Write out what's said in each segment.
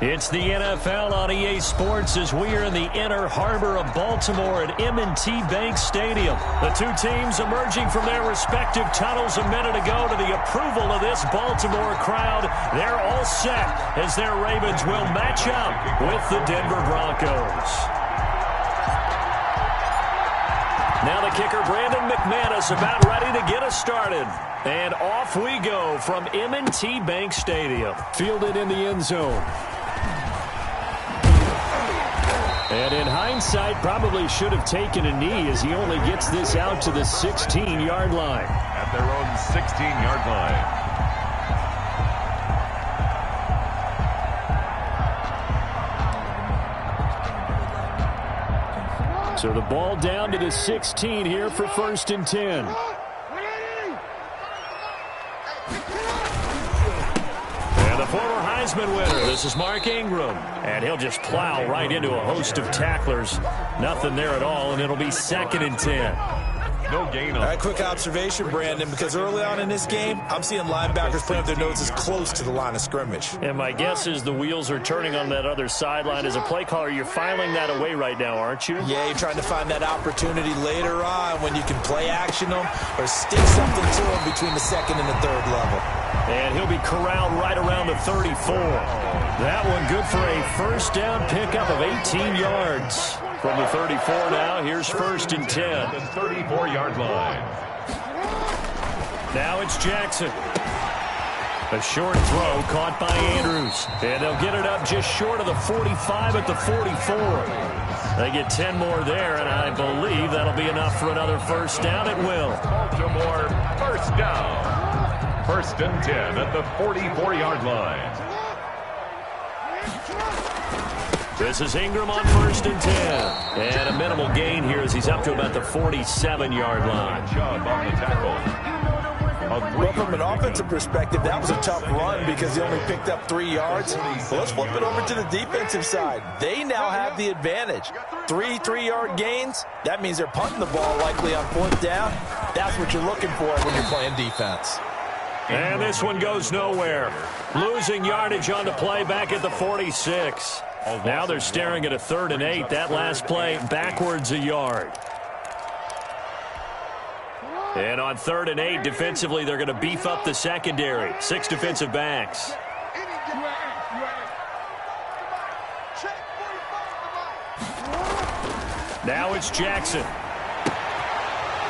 It's the NFL on EA Sports as we are in the inner harbor of Baltimore at M&T Bank Stadium. The two teams emerging from their respective tunnels a minute ago to the approval of this Baltimore crowd. They're all set as their Ravens will match up with the Denver Broncos. Now the kicker, Brandon McManus, about ready to get us started. And off we go from M&T Bank Stadium. Fielded in the end zone. And in hindsight, probably should have taken a knee as he only gets this out to the 16-yard line. At their own 16-yard line. So the ball down to the 16 here for 1st and 10. And the former Heisman winner, this is Mark Ingram. And he'll just plow right into a host of tacklers. Nothing there at all, and it'll be 2nd and 10. No gain on. All right, quick observation, Brandon, because early on in this game, I'm seeing linebackers putting up their noses close to the line of scrimmage. And my guess is the wheels are turning on that other sideline. As a play caller, you're filing that away right now, aren't you? Yeah, you're trying to find that opportunity later on when you can play action them or stick something to them between the 2nd and the 3rd level. And he'll be corralled right around the 34. That one good for a first down pickup of 18 yards. From the 34 now, here's 1st and 10. The 34-yard line. Now it's Jackson. A short throw caught by Andrews. And they'll get it up just short of the 45 at the 44. They get 10 more there, and I believe that'll be enough for another first down. It will. Baltimore first down. 1st and 10 at the 44-yard line. This is Ingram on 1st and 10. And a minimal gain here as he's up to about the 47-yard line. Chubb on the tackle. Well, from an offensive perspective, that was a tough run because he only picked up 3 yards. Well, let's flip it over to the defensive side. They now have the advantage. 3 3-yard gains. That means they're punting the ball likely on 4th down. That's what you're looking for when you're playing defense. And this one goes nowhere. Losing yardage on the play back at the 46. Now they're staring at a 3rd and 8. That last play backwards a yard. And on 3rd and 8, defensively, they're going to beef up the secondary. 6 defensive backs. Now it's Jackson.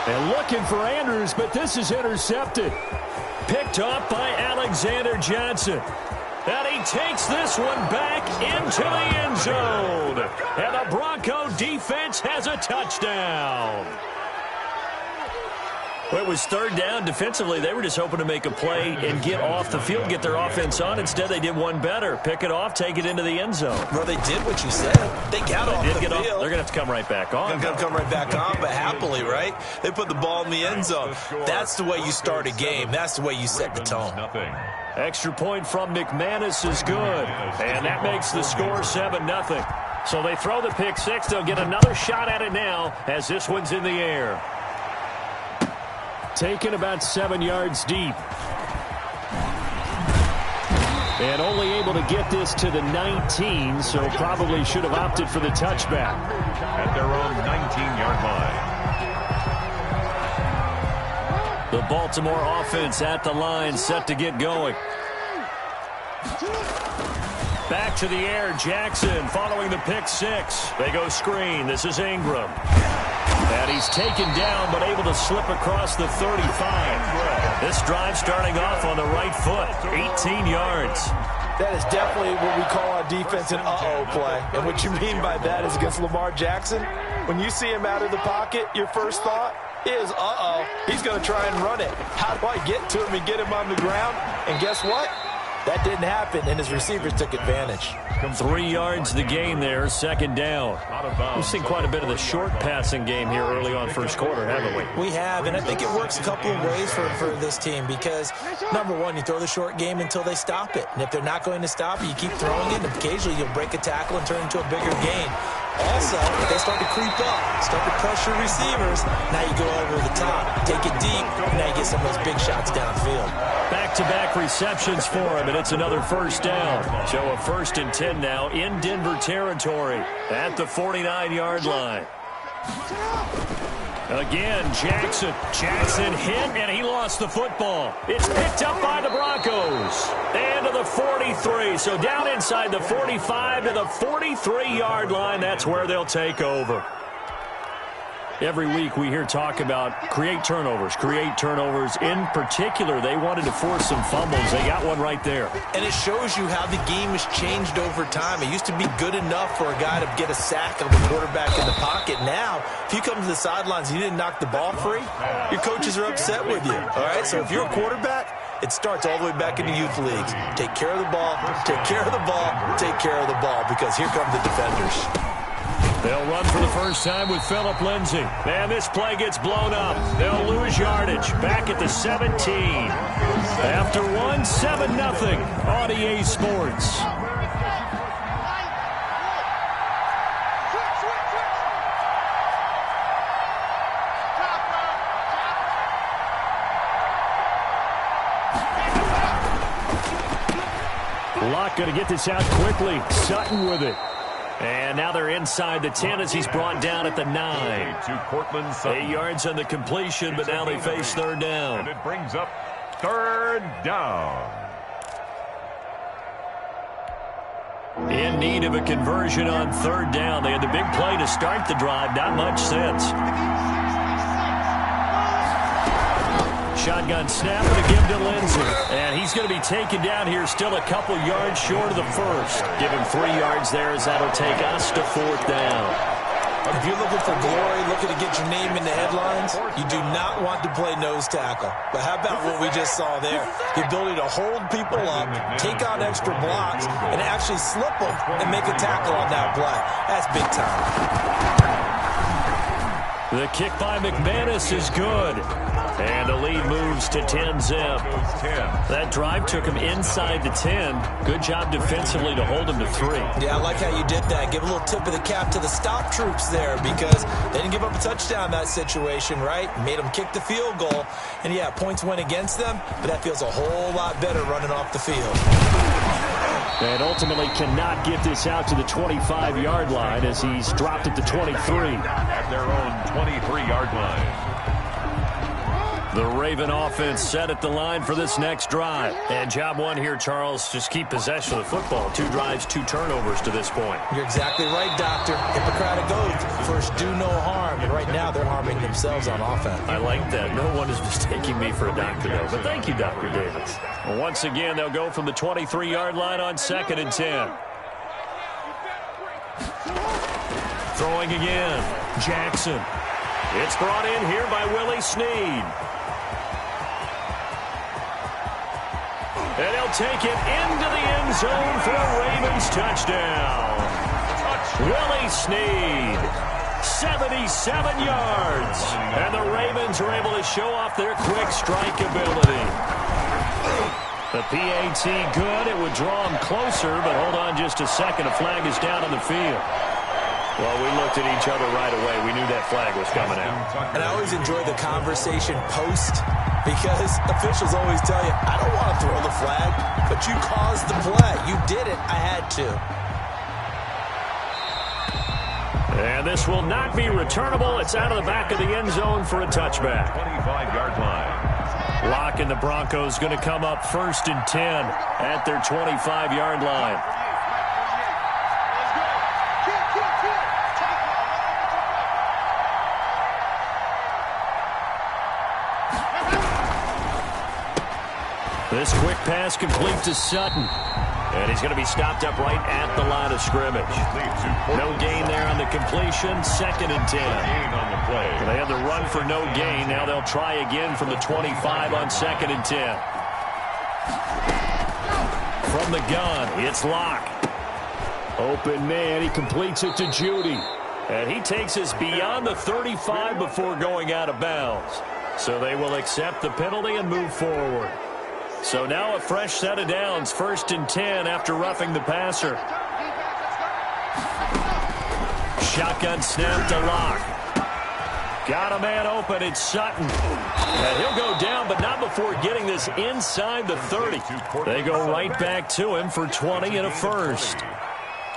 And looking for Andrews, but this is intercepted. Picked up by Alexander Johnson. And he takes this one back into the end zone. And the Bronco defense has a touchdown. Well, it was 3rd down. Defensively, they were just hoping to make a play and get off the field, get their offense on. Instead, they did one better. Pick it off, take it into the end zone. Well, they did what you said. They got off the field. They're going to have to come right back on. They're going to come right back on, but happily, right? They put the ball in the end zone. That's the way you start a game. That's the way you set the tone. Extra point from McManus is good. And that makes the score 7-0. So they throw the pick 6. They'll get another shot at it now as this one's in the air. Taken about 7 yards deep. And only able to get this to the 19, so probably should have opted for the touchback. At their own 19-yard line. The Baltimore offense at the line, set to get going. Back to the air, Jackson following the pick 6. They go screen. This is Ingram. And he's taken down, but able to slip across the 35. This drive starting off on the right foot, 18 yards. That is definitely what we call on defense an uh-oh play. And what you mean by that is against Lamar Jackson, when you see him out of the pocket, your first thought is, uh-oh, he's going to try and run it. How do I get to him and get him on the ground? And guess what? That didn't happen, and his receivers took advantage. 3 yards the gain there, 2nd down. We've seen quite a bit of the short passing game here early on 1st quarter, haven't we? We have, and I think it works a couple of ways for this team because, number one, you throw the short game until they stop it. And if they're not going to stop it, you keep throwing it, and occasionally you'll break a tackle and turn it into a bigger gain. Also, if they start to creep up, start to pressure receivers, now you go over the top, take it deep, and now you get some of those big shots downfield. Back back-to-back receptions for him, and it's another first down. So a 1st and 10 now in Denver territory at the 49-yard line. Again, Jackson. Jackson hit, and he lost the football. It's picked up by the Broncos. And to the 43. So down inside the 45 to the 43-yard line. That's where they'll take over. Every week we hear talk about create turnovers. In particular, they wanted to force some fumbles. They got one right there. And it shows you how the game has changed over time. It used to be good enough for a guy to get a sack of the quarterback in the pocket. Now, if you come to the sidelines and you didn't knock the ball free, your coaches are upset with you. All right, so if you're a quarterback, it starts all the way back in the youth leagues. Take care of the ball, take care of the ball, take care of the ball, because here come the defenders. They'll run for the first time with Phillip Lindsay. And this play gets blown up. They'll lose yardage. Back at the 17. After one, 7-0 on EA Sports. Locke going to get this out quickly. Sutton with it. And now they're inside the 10 as he's brought down at the 9. 8 yards on the completion, but now they face third down. And it brings up third down. In need of a conversion on third down. They had the big play to start the drive. Not much since. Shotgun snap to give to Lindsay. And he's going to be taken down here still a couple yards short of the first. Give him 3 yards there as that'll take us to fourth down. If you're looking for glory, looking to get your name in the headlines, you do not want to play nose tackle. But how about what we just saw there? The ability to hold people up, take on extra blocks, and actually slip them and make a tackle on that play. That's big time. The kick by McManus is good. And the lead moves to 10-zip. That drive took him inside the 10. Good job defensively to hold him to 3. Yeah, I like how you did that. Give a little tip of the cap to the stop troops there, because they didn't give up a touchdown in that situation, right? Made them kick the field goal. And, yeah, points went against them, but that feels a whole lot better running off the field. And ultimately cannot get this out to the 25-yard line as he's dropped at the 23. At their own 23-yard line. The Raven offense set at the line for this next drive. And job one here, Charles, just keep possession of the football. 2 drives, 2 turnovers to this point. You're exactly right, Doctor. Hippocratic oath. First, do no harm. And right now, they're harming themselves on offense. I like that. No one is mistaking me for a doctor, though. But thank you, Dr. Davis. Well, once again, they'll go from the 23-yard line on 2nd and 10. Throwing again. Jackson. It's brought in here by Willie Snead. And he'll take it into the end zone for a Ravens touchdown. Willie Snead, 77 yards. And the Ravens are able to show off their quick strike ability. The PAT good. It would draw him closer, but hold on just a second. A flag is down on the field. Well, we looked at each other right away. We knew that flag was coming out. And I always enjoy the conversation post, because officials always tell you, I don't want to throw the flag, but you caused the play. You did it. I had to. And this will not be returnable. It's out of the back of the end zone for a touchback. 25-yard line. Locke and the Broncos going to come up 1st and 10 at their 25-yard line. This quick pass complete to Sutton. And he's going to be stopped up right at the line of scrimmage. No gain there on the completion. 2nd and 10. They had the run for no gain. Now they'll try again from the 25 on 2nd and 10. From the gun, it's Locke. Open man. He completes it to Judy. And he takes us beyond the 35 before going out of bounds. So they will accept the penalty and move forward. So now a fresh set of downs, 1st and 10 after roughing the passer. Shotgun snap to Locke. Got a man open. It's Sutton. And he'll go down, but not before getting this inside the 30. They go right back to him for 20 and a first.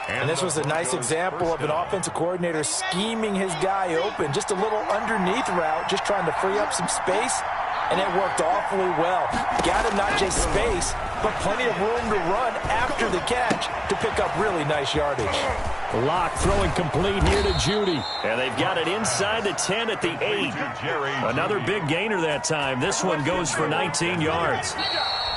And this was a nice example of an offensive coordinator scheming his guy open. Just a little underneath route, just trying to free up some space, and it worked awfully well. Got him not just space, but plenty of room to run after the catch to pick up really nice yardage. Locke throwing complete here to Judy. And they've got it inside the 10 at the 8. Another big gainer that time. This one goes for 19 yards.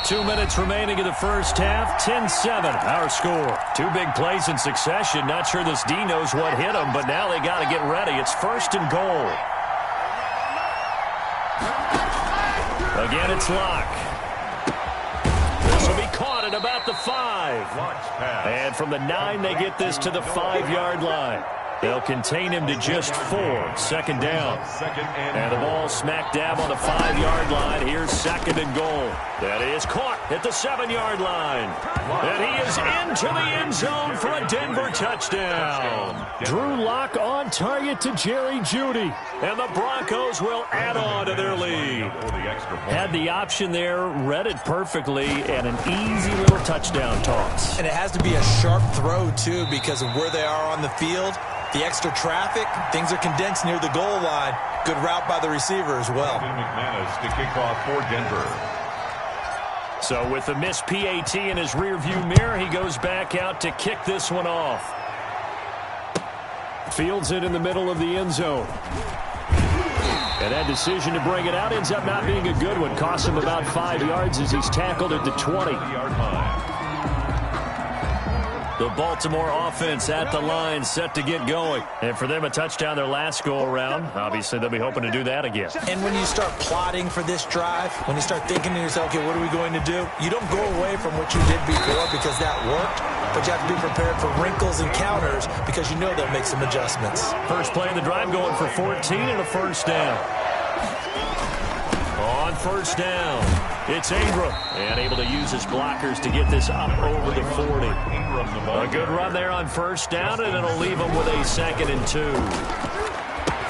2 minutes remaining in the first half. 10-7, our score. Two big plays in succession. Not sure this D knows what hit him, but now they got to get ready. It's first and goal. Again, it's Locke. This will be caught at about the 5. And from the 9, they get this to the 5-yard line. They'll contain him to just 4. Second down. And the ball smack dab on the 5-yard line. Here's second and goal. That is caught at the 7-yard line. And he is into the end zone for a Denver touchdown. Drew Locke on target to Jerry Jeudy. And the Broncos will add on to their lead. Had the option there, read it perfectly, and an easy little touchdown toss. And it has to be a sharp throw, too, because of where they are on the field. The extra traffic, things are condensed near the goal line. Good route by the receiver as well. McManus to kick off for Denver. So with the missed PAT in his rearview mirror, he goes back out to kick this one off. Fields it in the middle of the end zone. And that decision to bring it out ends up not being a good one. Costs him about 5 yards as he's tackled at the 20-yard line. The Baltimore offense at the line, set to get going. And for them, a touchdown their last go-around. Obviously, they'll be hoping to do that again. And when you start plotting for this drive, when you start thinking to yourself, okay, what are we going to do? You don't go away from what you did before because that worked, but you have to be prepared for wrinkles and counters because you know they'll make some adjustments. First play of the drive going for 14 and a first down. On first down, it's Ingram. And able to use his blockers to get this up over the 40. A good run there on first down, and it'll leave him with a 2nd and 2.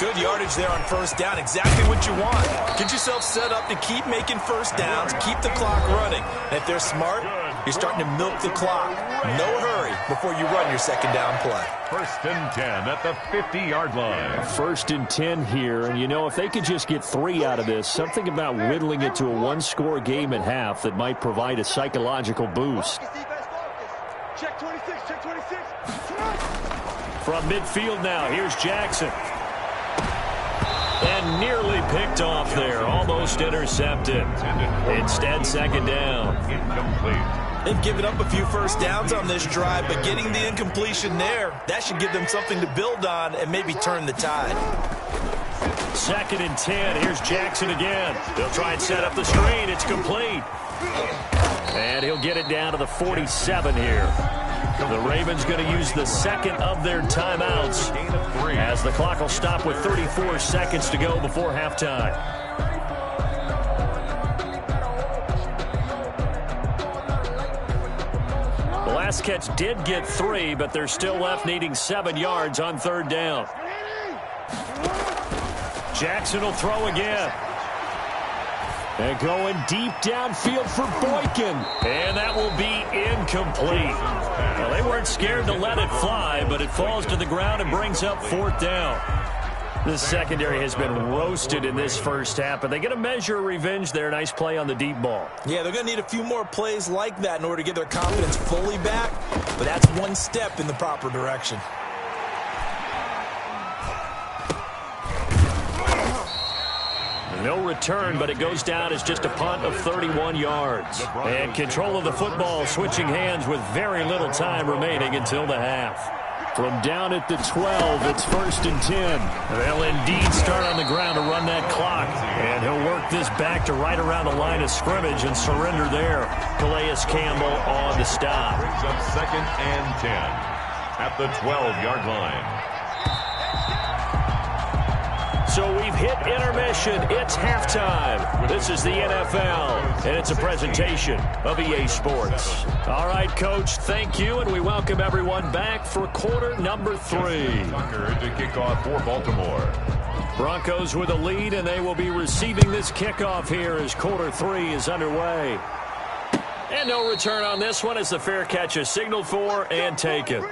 Good yardage there on first down. Exactly what you want. Get yourself set up to keep making first downs, keep the clock running. And if they're smart, you're starting to milk the clock. No hurry before you run your second down play. First and 10 at the 50-yard line. First and 10 here, and you know, if they could just get 3 out of this, something about whittling it to a one-score game at half that might provide a psychological boost. Check 26, check 26. From midfield now, here's Jackson. And nearly picked off there, almost intercepted. Instead, second down. Incomplete. They've given up a few first downs on this drive, but getting the incompletion there, that should give them something to build on and maybe turn the tide. 2nd and 10. Here's Jackson again. They'll try and set up the screen. It's complete. And he'll get it down to the 47 here. The Ravens going to use the second of their timeouts as the clock will stop with 34 seconds to go before halftime. The last catch did get 3, but they're still left needing 7 yards on third down. Jackson will throw again. And going deep downfield for Boykin. And that will be incomplete. Well, they weren't scared to let it fly, but it falls to the ground and brings up 4th down. This secondary has been roasted in this first half, but they get a measure of revenge there. Nice play on the deep ball. Yeah, they're going to need a few more plays like that in order to get their confidence fully back, but that's one step in the proper direction. No return, but it goes down as just a punt of 31 yards. And control of the football switching hands with very little time remaining until the half. From down at the 12, it's 1st and 10. They'll indeed start on the ground to run that clock. And he'll work this back to right around the line of scrimmage and surrender there. Calais Campbell on the stop. Brings up 2nd and 10 at the 12-yard line. So we've hit intermission. It's halftime. This is the NFL, and it's a presentation of EA Sports. All right, Coach, thank you, and we welcome everyone back for quarter number 3. Tucker to kick off for Baltimore. Broncos with a lead, and they will be receiving this kickoff here as quarter 3 is underway. And no return on this one as the fair catch is signaled for and taken.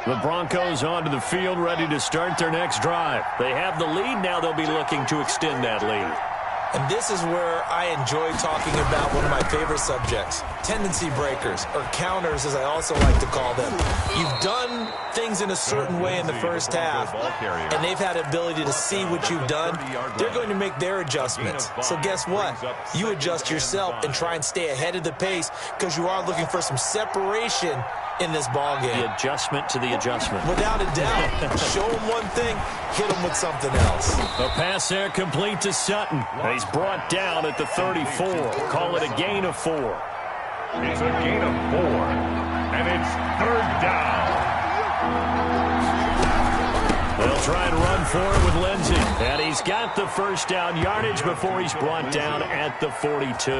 The Broncos onto the field, ready to start their next drive. They have the lead. Now they'll be looking to extend that lead. And this is where I enjoy talking about one of my favorite subjects, tendency breakers, or counters as I also like to call them. You've done things in a certain way in the first half, and they've had the ability to see what you've done. They're going to make their adjustments. So guess what? You adjust yourself and try and stay ahead of the pace because you are looking for some separation in this ball game. The adjustment to the adjustment. Without a doubt. Show them one thing, hit them with something else. A pass there complete to Sutton. He's brought down at the 34. Call it a gain of 4. It's a gain of 4, and it's 3rd down. They'll try and run for it with Lindsey. And he's got the first down yardage before he's brought down at the 42.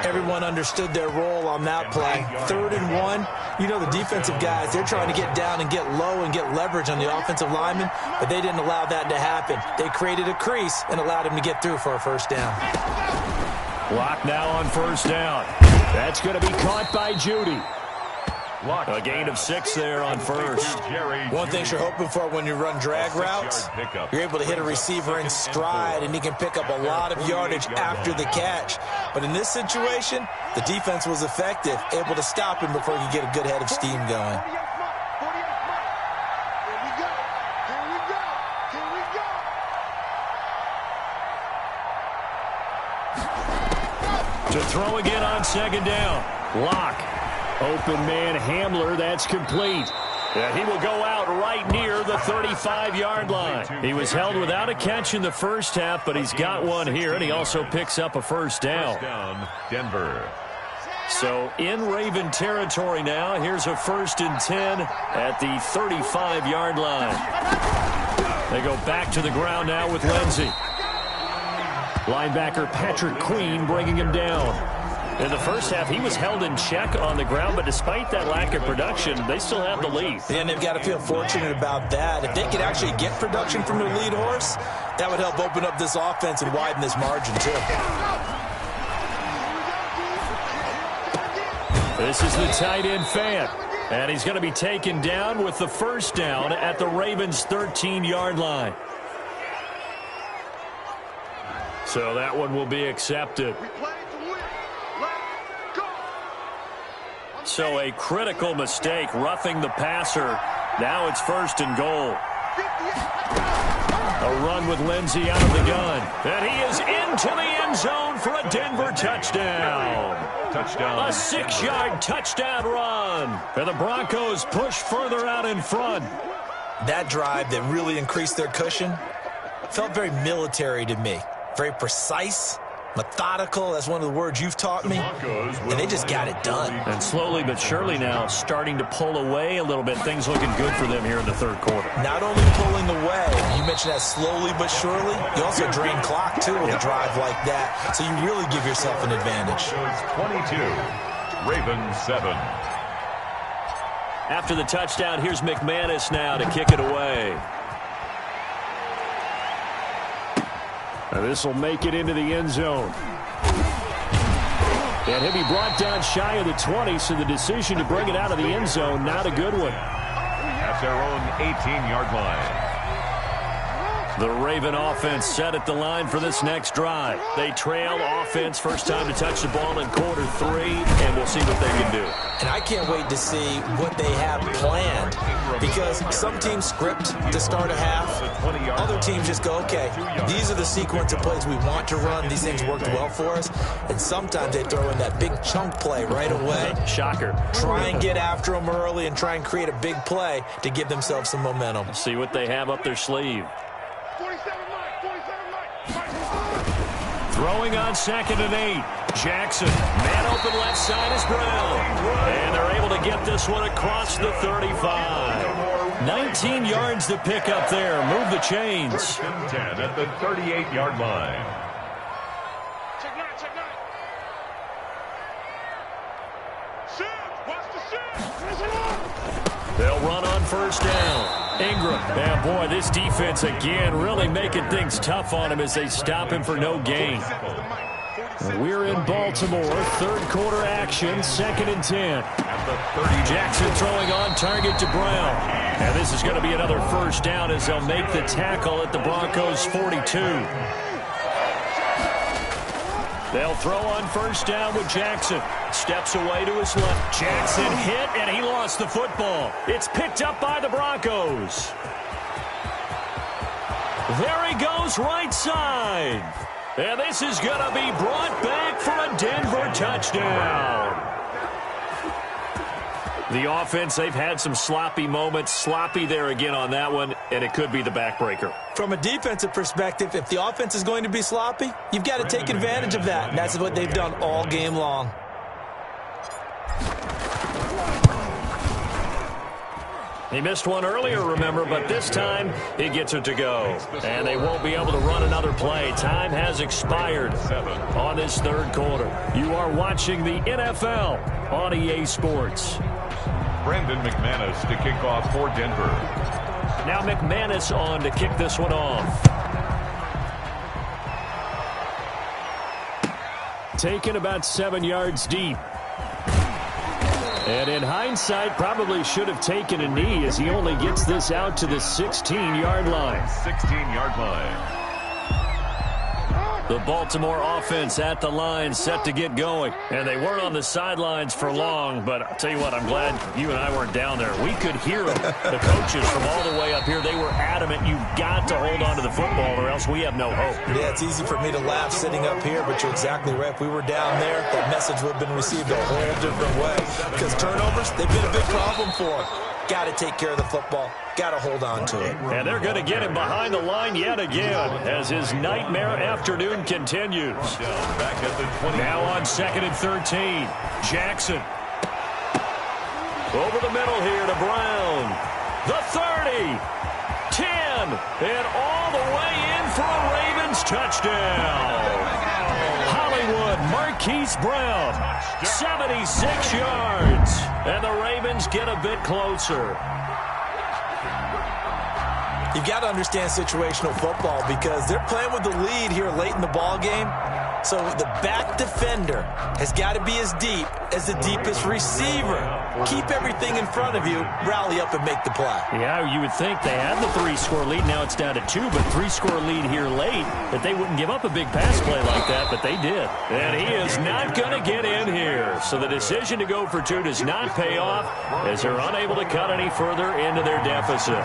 Everyone understood their role on that play. 3rd and 1. You know the defensive guys, they're trying to get down and get low and get leverage on the offensive lineman, but they didn't allow that to happen. They created a crease and allowed him to get through for a first down. Lock now on first down. That's going to be caught by Judy. A gain of 6 there on first. One thing you're hoping for when you run drag routes, you're able to hit a receiver in stride, and he can pick up a lot of yardage after the catch. But in this situation, the defense was effective, able to stop him before he could get a good head of steam going. To throw again on 2nd down. Lock. Open man Hamler, that's complete. And he will go out right near the 35-yard line. He was held without a catch in the first half, but he's got one here, and he also picks up a first down. Denver. So in Raven territory now, here's a 1st and 10 at the 35-yard line. They go back to the ground now with Lindsey. Linebacker Patrick Queen bringing him down. In the first half, he was held in check on the ground, but despite that lack of production, they still have the lead. And they've got to feel fortunate about that. If they could actually get production from their lead horse, that would help open up this offense and widen this margin, too. This is the tight end Fant, and he's going to be taken down with the first down at the Ravens' 13-yard line. So that one will be accepted. So a critical mistake, roughing the passer. Now it's 1st and goal. A run with Lindsey out of the gun. And he is into the end zone for a Denver touchdown. Touchdown. A 6-yard touchdown run. And the Broncos push further out in front. That drive that really increased their cushion felt very military to me. Very precise. Methodical, that's one of the words you've taught me. And they just got it done. And slowly but surely now starting to pull away a little bit. Things looking good for them here in the 3rd quarter. Not only pulling away, you mentioned that slowly but surely, you also drain clock too with a drive like that. So you really give yourself an advantage. 22, Ravens 7. After the touchdown, here's McManus now to kick it away. And this will make it into the end zone. And he'll be brought down shy of the 20, so the decision to bring it out of the end zone, not a good one. At their own 18-yard line. The Raven offense set at the line for this next drive. They trail offense, first time to touch the ball in quarter 3, and we'll see what they can do. And I can't wait to see what they have planned, because some teams script to start a half. Other teams just go, okay, these are the sequence of plays we want to run. These things worked well for us. And sometimes they throw in that big chunk play right away. Shocker. Try and get after them early and try and create a big play to give themselves some momentum. See what they have up their sleeve. Throwing on 2nd and 8. Jackson. Man open left side is Brown. And they're able to get this one across the 35. 19 yards to pick up there. Move the chains. 1st and 10 at the 38-yard line. Check 9. They'll run on first down. Ingram. Yeah, boy, this defense again really making things tough on him as they stop him for no gain. We're in Baltimore. Third quarter action. 2nd and 10. Jackson throwing on target to Brown. And this is going to be another first down as they'll make the tackle at the Broncos' 42. They'll throw on first down with Jackson. Steps away to his left. Jackson hit, and he lost the football. It's picked up by the Broncos. There he goes, right side. And this is going to be brought back for a Denver touchdown. The offense, they've had some sloppy moments. Sloppy there again on that one, and it could be the backbreaker. From a defensive perspective, if the offense is going to be sloppy, you've got to take advantage of that. And that's what they've done all game long. He missed one earlier, remember, but this time he gets it to go. And they won't be able to run another play. Time has expired on this third quarter. You are watching the NFL on EA Sports. Brandon McManus to kick off for Denver. Now McManus on to kick this one off. Taken about 7 yards deep. And in hindsight, probably should have taken a knee as he only gets this out to the 16-yard line. 16-yard line. The Baltimore offense at the line, set to get going. And they weren't on the sidelines for long, but I'll tell you what, I'm glad you and I weren't down there. We could hear them. The coaches from all the way up here, they were adamant, you've got to hold on to the football or else we have no hope. Yeah, it's easy for me to laugh sitting up here, but you're exactly right. If we were down there, that message would have been received a whole different way. Because turnovers, they've been a big problem for them. Got to take care of the football. Got to hold on to it. And they're going to get him behind the line yet again as his nightmare afternoon continues. Now on 2nd and 13. Jackson. Over the middle here to Brown. The 30. 10. And all the way in for a Ravens touchdown. Hollywood Marquise Brown. 76 yards. And the Ravens get a bit closer. You've got to understand situational football because they're playing with the lead here late in the ball game. So the back defender has got to be as deep as the deepest receiver. Keep everything in front of you, rally up and make the play. Yeah, you would think they had the 3-score lead. Now it's down to 2, but 3-score lead here late, that they wouldn't give up a big pass play like that, but they did. And he is not going to get in here. So the decision to go for 2 does not pay off as they're unable to cut any further into their deficit.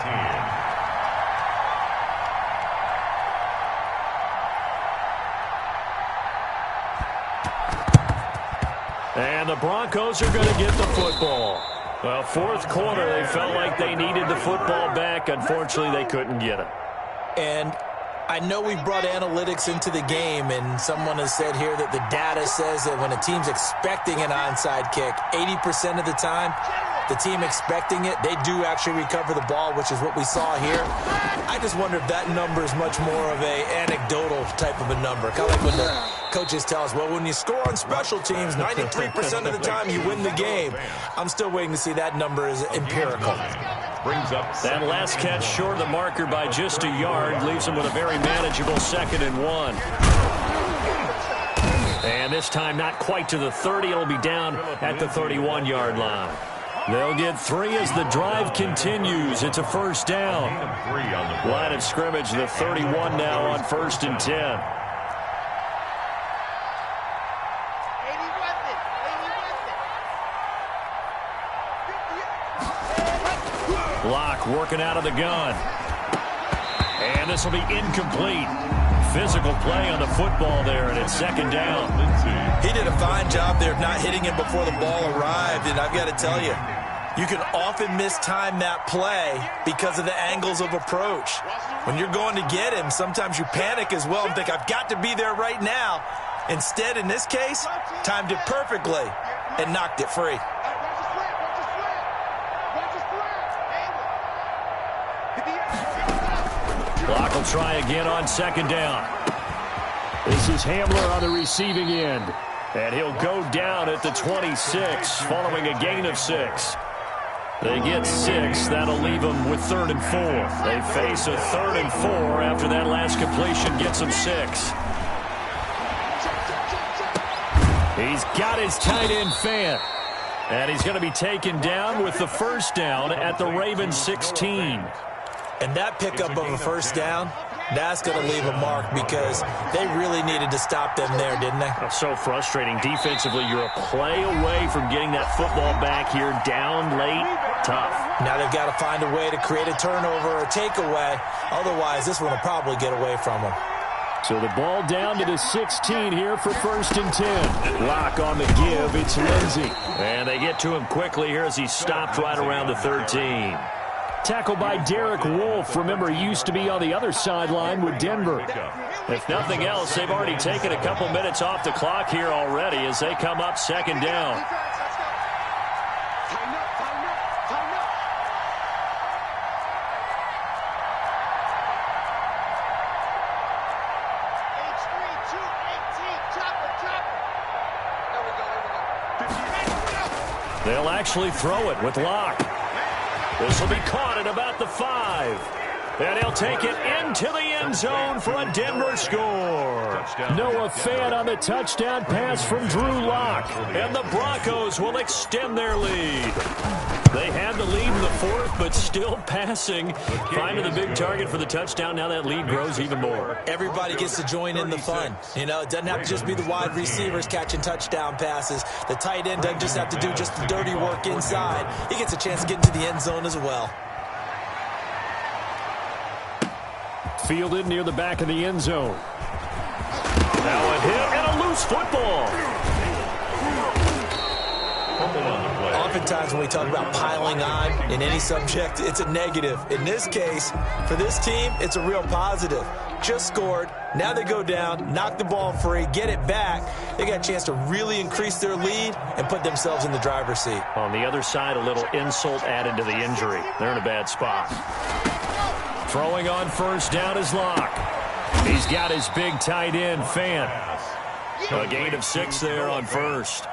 And the Broncos are going to get the football. Well, fourth quarter, they felt like they needed the football back. Unfortunately, they couldn't get it. And I know we've brought analytics into the game, and someone has said here that the data says that when a team's expecting an onside kick, 80% of the time, the team expecting it, they do actually recover the ball, which is what we saw here. I just wonder if that number is much more of a anecdotal type of a number. Kind of like when the coaches tell us, well, when you score on special teams, 93% of the time you win the game. I'm still waiting to see that number is empirical. Brings up that last catch short of the marker by just a yard leaves them with a very manageable 2nd and 1. And this time not quite to the 30. It'll be down at the 31-yard line. They'll get 3 as the drive continues. It's a first down. Line of scrimmage, the 31 now on 1st and 10. Block working out of the gun. And this will be incomplete. Physical play on the football there, and it's 2nd down. He did a fine job there of not hitting him before the ball arrived, and I've got to tell you, you can often mistime that play because of the angles of approach. When you're going to get him, sometimes you panic as well and think, I've got to be there right now. Instead, in this case, timed it perfectly and knocked it free. Block will try again on 2nd down. This is Hamler on the receiving end. And he'll go down at the 26 following a gain of 6. They get 6. That'll leave them with 3rd and 4. They face a 3rd and 4 after that last completion gets them 6. He's got his tight end Fant. And he's going to be taken down with the first down at the Ravens 16. And that pickup of a first down, that's going to leave a mark because they really needed to stop them there, didn't they? So frustrating. Defensively, you're a play away from getting that football back here down late. Tough. Now they've got to find a way to create a turnover or takeaway. Otherwise, this one will probably get away from them. So the ball down to the 16 here for 1st and 10. Lock on the give. It's Lindsey. And they get to him quickly here as he's stopped right around the 13. Tackled by Derek Wolfe. Remember, he used to be on the other sideline with Denver. If nothing else, they've already taken a couple minutes off the clock here already as they come up 2nd down. They'll actually throw it with Locke. This will be caught at about the 5. And he'll take it into the end zone for a Denver score. Noah Fant on the touchdown pass from Drew Lock. And the Broncos will extend their lead. They had the lead in the 4th, but still passing. Finding the big target for the touchdown. Now that lead grows even more. Everybody gets to join in the fun. You know, it doesn't have to just be the wide receivers catching touchdown passes. The tight end doesn't just have to do just the dirty work inside. He gets a chance to get into the end zone as well. Fielded near the back of the end zone. Now a hit and a loose football. Oftentimes when we talk about piling on in any subject, it's a negative. In this case, for this team, it's a real positive. Just scored. Now they go down, knock the ball free, get it back. They got a chance to really increase their lead and put themselves in the driver's seat. On the other side, a little insult added to the injury. They're in a bad spot. Throwing on first down is Locke. He's got his big tight end, Fant. A gain of 6 there on first.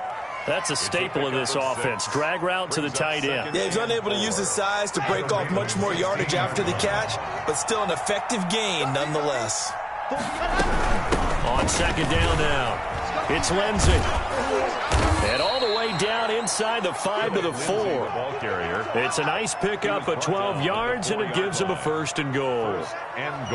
That's a staple of this offense. Drag route to the tight end. Yeah, he's unable to use his size to break off much more yardage after the catch, but still an effective gain nonetheless. On 2nd down now, it's Lindsey. And all the way down inside the 5 to the 4. It's a nice pickup of 12 yards, and it gives them a 1st and goal.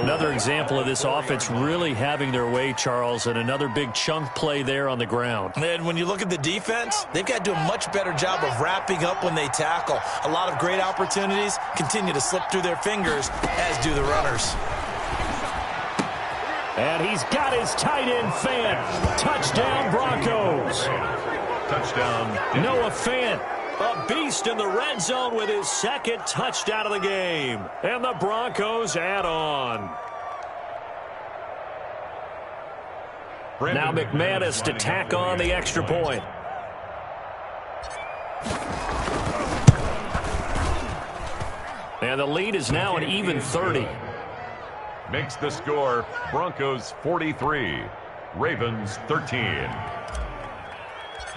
Another example of this offense really having their way, Charles, and another big chunk play there on the ground. And when you look at the defense, they've got to do a much better job of wrapping up when they tackle. A lot of great opportunities continue to slip through their fingers, as do the runners. And he's got his tight end, Fant. Touchdown, Broncos. Touchdown. Noah Fant, a beast in the red zone with his 2nd touchdown of the game. And the Broncos add on. Now McManus to tack on the extra point. And the lead is now an even 30. Makes the score Broncos 43, Ravens 13.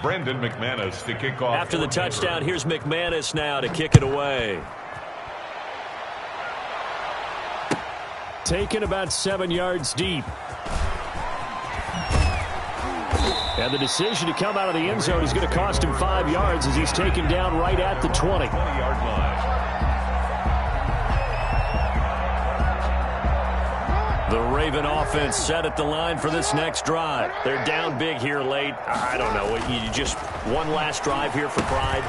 Brandon McManus to kick off. After the touchdown, here's McManus now to kick it away. Taken about 7 yards deep. And the decision to come out of the end zone is going to cost him 5 yards as he's taken down right at the 20. 20-yard line. The Raven offense set at the line for this next drive. They're down big here late. I don't know. You just one last drive here for pride.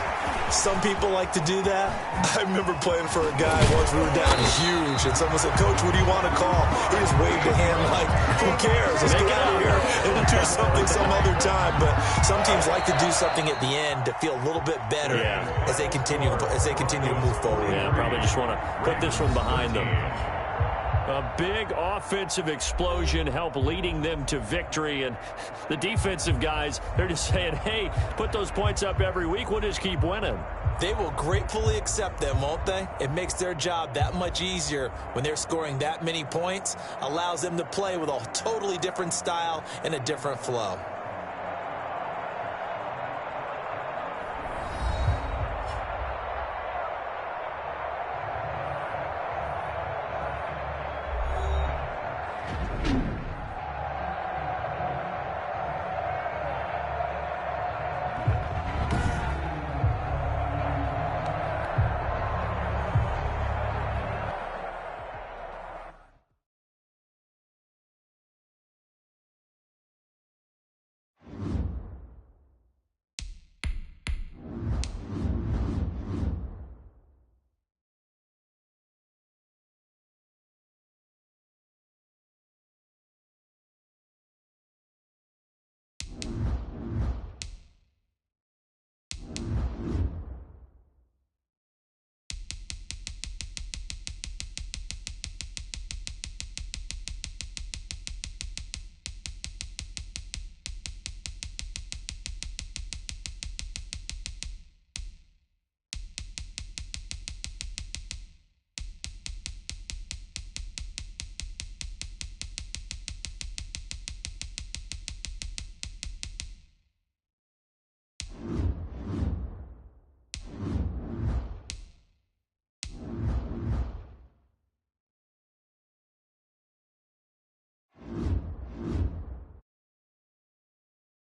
Some people like to do that. I remember playing for a guy once. We were down huge, and someone said, "Coach, what do you want to call?" He just waved a hand like, "Who cares? Let's get out of here and do something some other time." But some teams like to do something at the end to feel a little bit better as they continue to move forward. Yeah, probably just want to put this one behind them. A big offensive explosion helped leading them to victory. And the defensive guys, they're just saying, hey, put those points up every week. We'll just keep winning. They will gratefully accept them, won't they? It makes their job that much easier when they're scoring that many points. Allows them to play with a totally different style and a different flow.